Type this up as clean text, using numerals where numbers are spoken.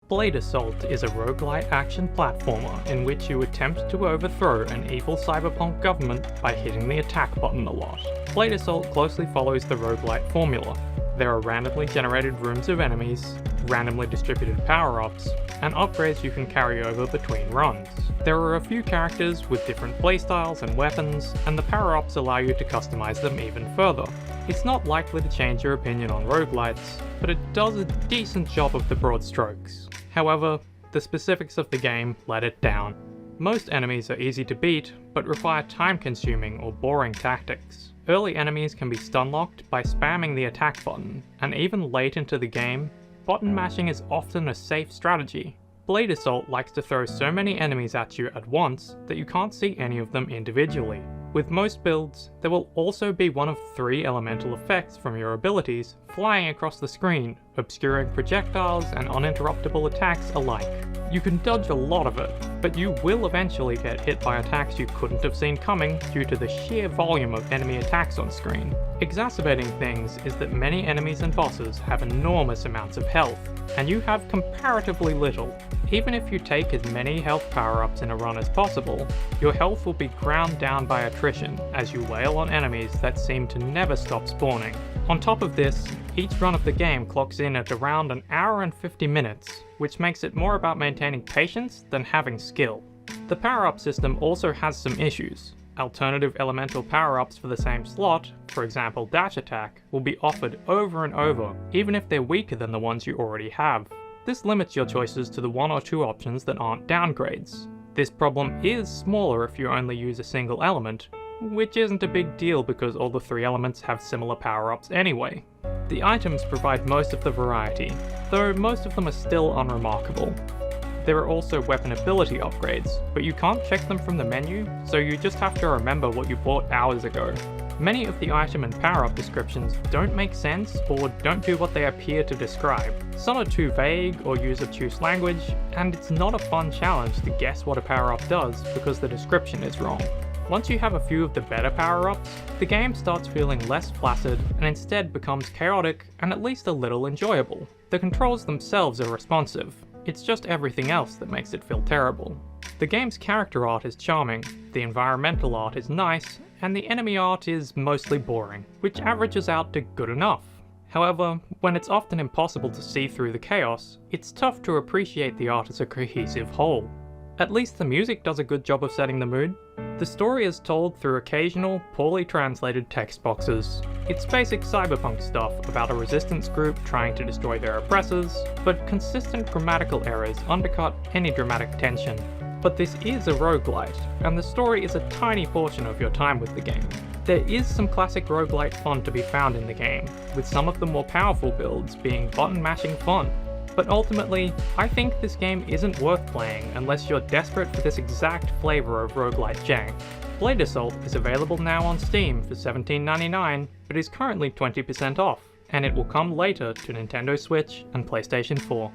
Blade Assault is a roguelite action platformer in which you attempt to overthrow an evil cyberpunk government by hitting the attack button a lot. Blade Assault closely follows the roguelite formula. There are randomly generated rooms of enemies, randomly distributed power-ups, and upgrades you can carry over between runs. There are a few characters with different playstyles and weapons, and the power-ups allow you to customize them even further. It's not likely to change your opinion on roguelites, but it does a decent job of the broad strokes. However, the specifics of the game let it down. Most enemies are easy to beat, but require time-consuming or boring tactics. Early enemies can be stun-locked by spamming the attack button, and even late into the game, button mashing is often a safe strategy. Blade Assault likes to throw so many enemies at you at once that you can't see any of them individually. With most builds, there will also be one of 3 elemental effects from your abilities flying across the screen, obscuring projectiles and uninterruptible attacks alike. You can dodge a lot of it, but you will eventually get hit by attacks you couldn't have seen coming due to the sheer volume of enemy attacks on screen. Exacerbating things is that many enemies and bosses have enormous amounts of health, and you have comparatively little. Even if you take as many health power-ups in a run as possible, your health will be ground down by attrition as you wail on enemies that seem to never stop spawning. On top of this, each run of the game clocks in at around an hour and 50 minutes, which makes it more about maintaining patience than having skill. The power-up system also has some issues. Alternative elemental power-ups for the same slot, for example dash attack, will be offered over and over, even if they're weaker than the ones you already have. This limits your choices to the 1 or 2 options that aren't downgrades. This problem is smaller if you only use a single element, which isn't a big deal because all the 3 elements have similar power-ups anyway. The items provide most of the variety, though most of them are still unremarkable. There are also weapon ability upgrades, but you can't check them from the menu, so you just have to remember what you bought hours ago. Many of the item and power-up descriptions don't make sense or don't do what they appear to describe. Some are too vague or use obtuse language, and it's not a fun challenge to guess what a power-up does because the description is wrong. Once you have a few of the better power-ups, the game starts feeling less flaccid and instead becomes chaotic and at least a little enjoyable. The controls themselves are responsive. It's just everything else that makes it feel terrible. The game's character art is charming, the environmental art is nice, and the enemy art is mostly boring, which averages out to good enough. However, when it's often impossible to see through the chaos, it's tough to appreciate the art as a cohesive whole. At least the music does a good job of setting the mood. The story is told through occasional, poorly translated text boxes. It's basic cyberpunk stuff about a resistance group trying to destroy their oppressors, but consistent grammatical errors undercut any dramatic tension. But this is a roguelite, and the story is a tiny portion of your time with the game. There is some classic roguelite fun to be found in the game, with some of the more powerful builds being button mashing fun. But ultimately, I think this game isn't worth playing unless you're desperate for this exact flavour of roguelite jank. Blade Assault is available now on Steam for $17.99, but is currently 20% off, and it will come later to Nintendo Switch and PlayStation 4.